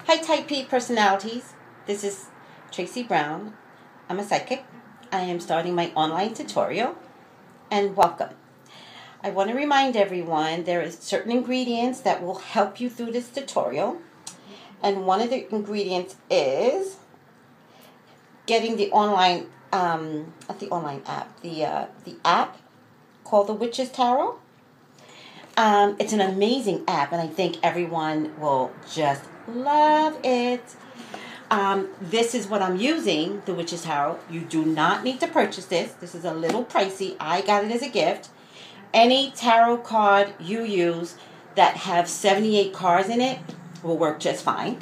Hi, Type P personalities. This is Tracy Brown. I'm a psychic. I am starting my online tutorial, and welcome. I want to remind everyone there are certain ingredients that will help you through this tutorial, and one of the ingredients is getting the online, not the online app, the app called the Witch's Tarot. It's an amazing app, and I think everyone will just love it. This is what I'm using, the Witch's Tarot. You do not need to purchase this. This is a little pricey. I got it as a gift. Any tarot card you use that have 78 cards in it will work just fine.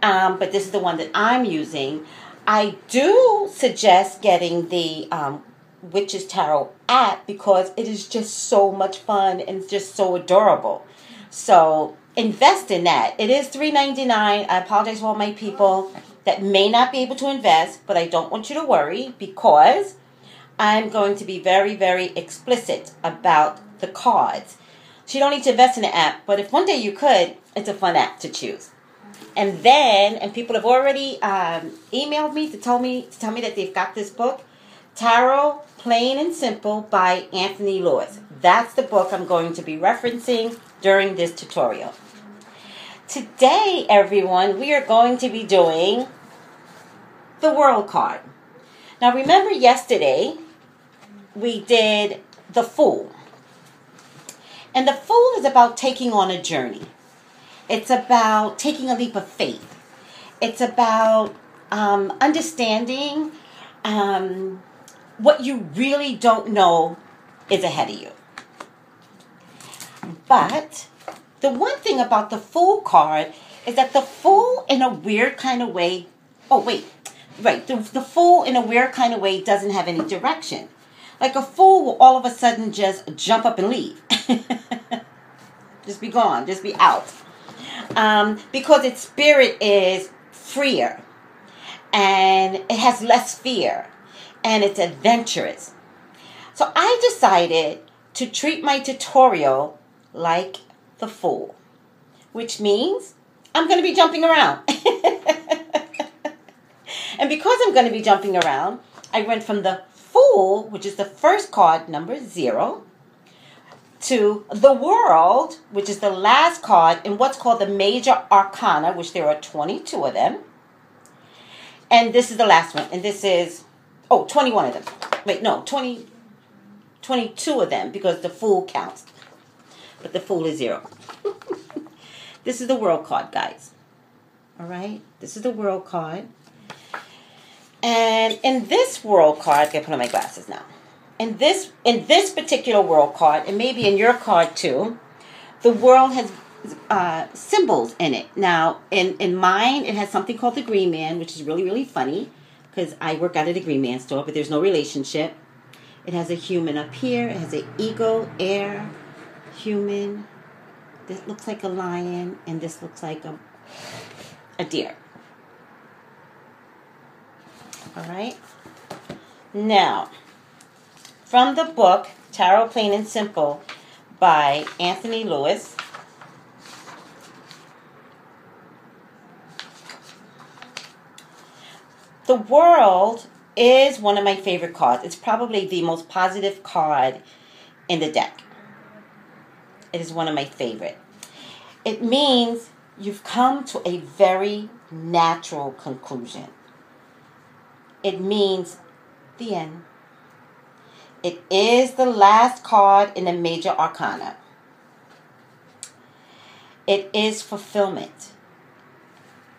But this is the one that I'm using. I do suggest getting the Witch's Tarot app because it is just so much fun and just so adorable. So invest in that. It is $3.99. I apologize for all my people that may not be able to invest, but I don't want you to worry because I'm going to be very, very explicit about the cards. So you don't need to invest in the app, but if one day you could, it's a fun app to choose. And people have already emailed me to tell me that they've got this book, Tarot Plain and Simple by Anthony Lewis. That's the book I'm going to be referencing during this tutorial. Today, everyone, we are going to be doing the World card. Now, remember yesterday, we did the Fool. And the Fool is about taking on a journey. It's about taking a leap of faith. It's about understanding what you really don't know is ahead of you. But the one thing about the Fool card is that the Fool in a weird kind of way, the Fool in a weird kind of way doesn't have any direction. Like a fool will all of a sudden just jump up and leave. Just be gone, just be out. Because its spirit is freer and it has less fear and it's adventurous. So I decided to treat my tutorial like the Fool, which means I'm going to be jumping around. And because I'm going to be jumping around, I went from the Fool, which is the first card, number 0, to the World, which is the last card in what's called the Major Arcana, which there are 22 of them. And this is the last one. And this is, 21 of them. Wait, no, 22 of them because the Fool counts. But the Fool is 0. This is the World card, guys. All right? This is the World card. And in this World card, I gotta put on my glasses now. In this particular World card, and maybe in your card too, the World has symbols in it. Now, in mine, it has something called the Green Man, which is really, really funny because I work out at a Green Man store, but there's no relationship. It has a human up here. It has an eagle, air, human. This looks like a lion, and this looks like a deer. All right. Now, from the book, Tarot Plain and Simple by Anthony Lewis, the World is one of my favorite cards. It's probably the most positive card in the deck. It is one of my favorite. It means you've come to a very natural conclusion. It means the end. It is the last card in the Major Arcana. It is fulfillment,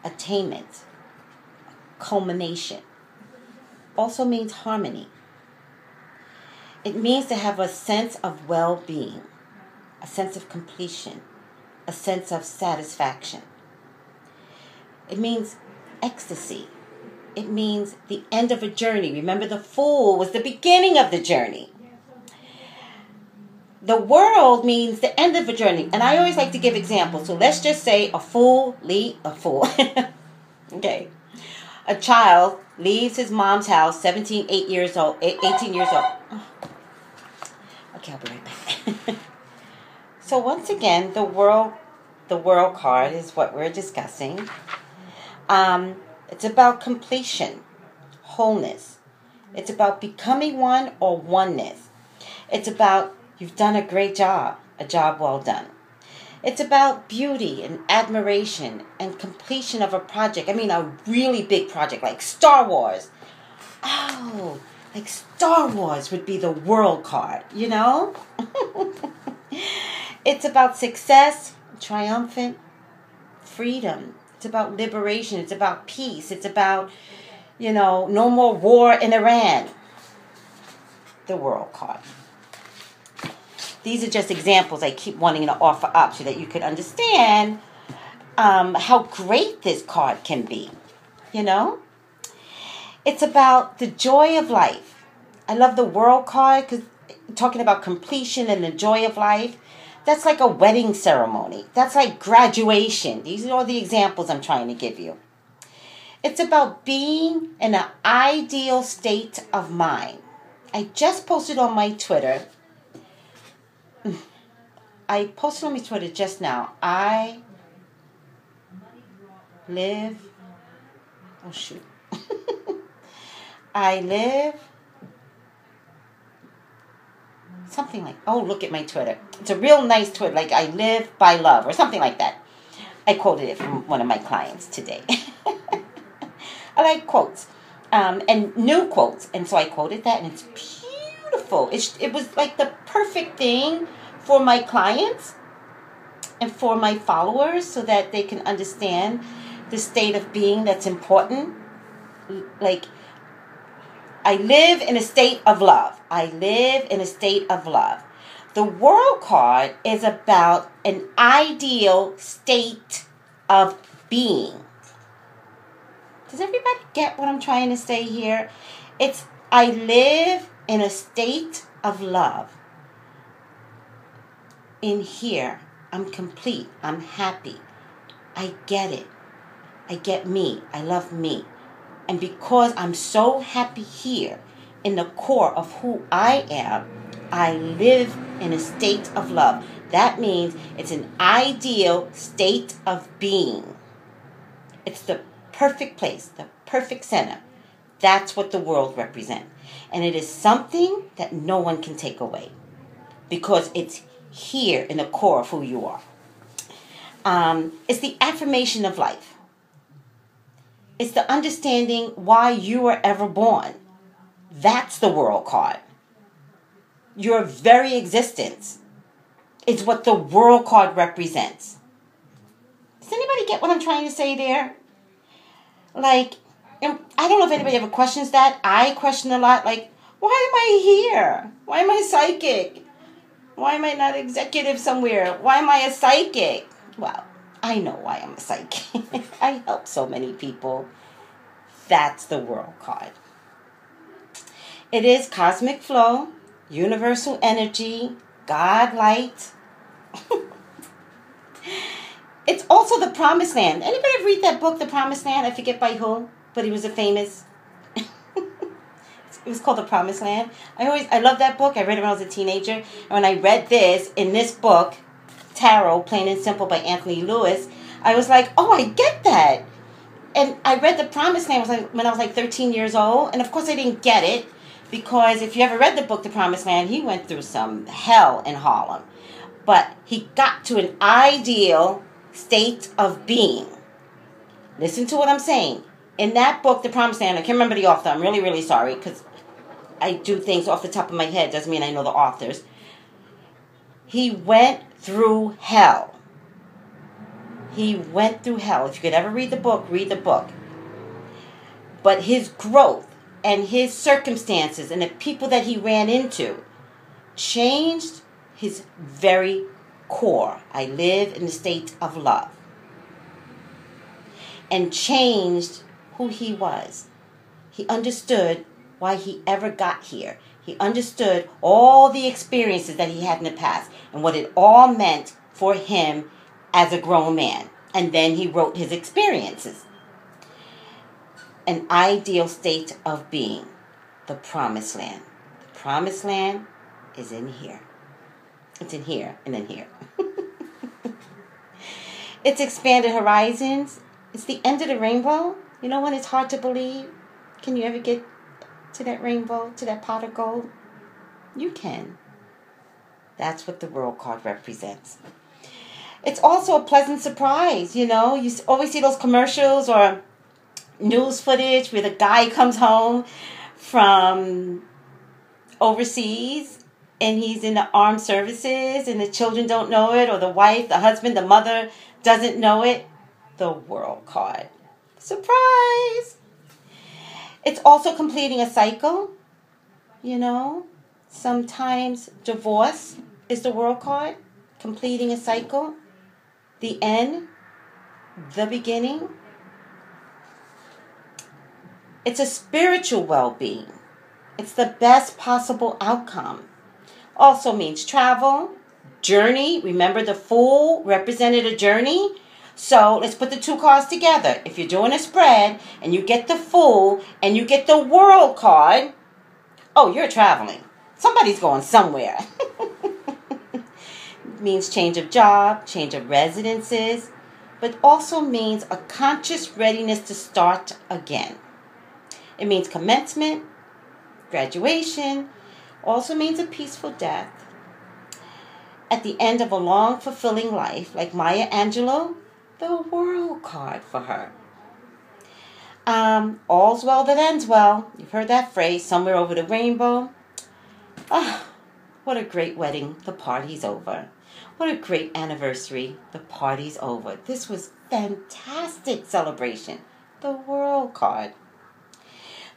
attainment, culmination. Also means harmony. It means to have a sense of well-being, a sense of completion, a sense of satisfaction. It means ecstasy. It means the end of a journey. Remember, the Fool was the beginning of the journey. The World means the end of a journey. And I always like to give examples. So let's just say a fool. Okay. A child leaves his mom's house, 18 years old. Okay, I'll be right back. So once again, the World the world card is what we're discussing. It's about completion, wholeness. It's about becoming one or oneness. It's about you've done a great job, a job well done. It's about beauty and admiration and completion of a project. I mean, a really big project like Star Wars. Oh, like Star Wars would be the world card, you know? It's about success, triumphant, freedom. It's about liberation. It's about peace. It's about, no more war in Iran. The world card. These are just examples I keep wanting to offer up so that you could understand how great this card can be. It's about the joy of life. I love the world card because talking about completion and the joy of life, that's like a wedding ceremony. That's like graduation. These are all the examples I'm trying to give you. It's about being in an ideal state of mind. I just posted on my Twitter. Just now. I live something like, look at my Twitter. It's a real nice Twitter, like I live by love or something like that. I quoted it from one of my clients today. I like quotes and new quotes. And so I quoted that and it's beautiful. It was like the perfect thing for my clients and for my followers so that they can understand the state of being that's important. Like, I live in a state of love. I live in a state of love. The world card is about an ideal state of being. Does everybody get what I'm trying to say here? It's I live in a state of love. In here, I'm complete. I'm happy. I get it. I get me. I love me. And because I'm so happy here in the core of who I am, I live in a state of love. That means it's an ideal state of being. It's the perfect place, the perfect center. That's what the world represents. And it is something that no one can take away because it's here in the core of who you are. It's the affirmation of life. It's the understanding why you were ever born. That's the world card. Your very existence is what the world card represents. Does anybody get what I'm trying to say there? Like, I don't know if anybody ever questions that. I question a lot, like, why am I here? Why am I psychic? Why am I not executive somewhere? Why am I a psychic? Well, I know why I'm a psychic. I help so many people. That's the world card. It is cosmic flow, universal energy, God light. It's also the promised land. Anybody ever read that book, The Promised Land? I forget by who, but he was a famous. It was called The Promised Land. I love that book. I read it when I was a teenager. And when I read this, in this book, Tarot, Plain and Simple by Anthony Lewis, I was like, oh, I get that. And I read The Promised Land when I was like 13 years old. And of course I didn't get it because if you ever read the book, The Promised Land, he went through some hell in Harlem. But he got to an ideal state of being. Listen to what I'm saying. In that book, The Promised Land, I can't remember the author. I'm really, really sorry because I do things off the top of my head. Doesn't mean I know the authors. He went through hell. He went through hell. If you could ever read the book, read the book. But his growth and his circumstances and the people that he ran into changed his very core. I live in a state of love. And changed who he was. He understood why he ever got here. He understood all the experiences that he had in the past and what it all meant for him as a grown man. And then he wrote his experiences. An ideal state of being. The promised land. The promised land is in here. It's in here and in here. It's expanded horizons. It's the end of the rainbow. You know when it's hard to believe? Can you ever get to that rainbow, to that pot of gold? You can. That's what the World card represents. It's also a pleasant surprise, you know. You always see those commercials or news footage where the guy comes home from overseas and he's in the armed services and the children don't know it, or the wife, the husband, the mother doesn't know it. The World card. Surprise! It's also completing a cycle, you know. Sometimes divorce is the World card, completing a cycle. The end, the beginning. It's a spiritual well-being. It's the best possible outcome. Also means travel, journey. Remember, the Fool represented a journey. So let's put the two cards together. If you're doing a spread and you get the Fool and you get the World card, oh, you're traveling. Somebody's going somewhere. Means change of job, change of residences, but also means a conscious readiness to start again. It means commencement, graduation, also means a peaceful death. At the end of a long, fulfilling life, like Maya Angelou, the World card for her. All's well that ends well. You've heard that phrase, somewhere over the rainbow. Ah, what a great wedding. The party's over. What a great anniversary. The party's over. This was fantastic celebration. The World card.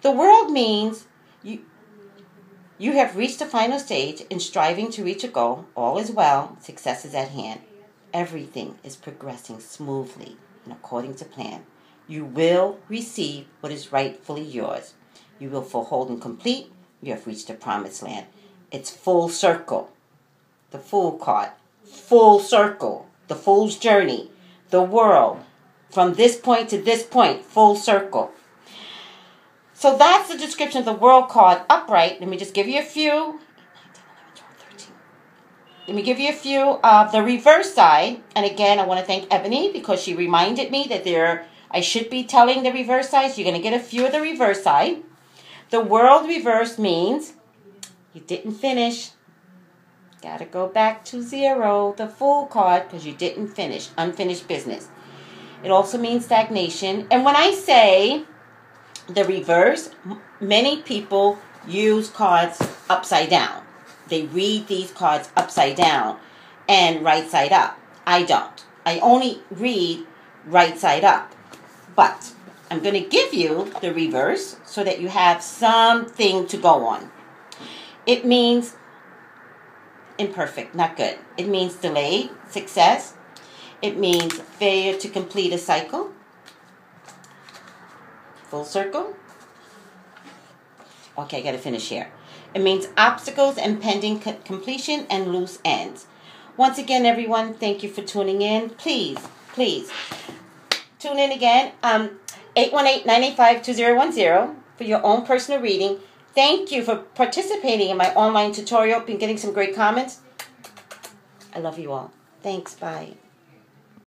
The World means you have reached the final stage in striving to reach a goal. All is well. Success is at hand. Everything is progressing smoothly and according to plan. You will receive what is rightfully yours. You will feel whole and complete. You have reached the promised land. It's full circle. The Fool card. Full circle. The Fool's journey. The World. From this point to this point. Full circle. So that's the description of the World card upright. Let me just give you a few. Let me give you a few of the reverse side. And again, I want to thank Ebony because she reminded me that I should be telling the reverse side. So you're going to get a few of the reverse side. The World reverse means you didn't finish. Got to go back to 0. The Fool card because you didn't finish. Unfinished business. It also means stagnation. And when I say the reverse, many people use cards upside down. They read these cards upside down and right side up. I don't. I only read right side up. But I'm going to give you the reverse so that you have something to go on. It means imperfect, not good. It means delayed success. It means failure to complete a cycle. Full circle. Okay, I got to finish here. It means obstacles and pending completion and loose ends. Once again, everyone, thank you for tuning in. Please tune in again. 818-985-2010 for your own personal reading. Thank you for participating in my online tutorial. Been getting some great comments. I love you all. Thanks. Bye.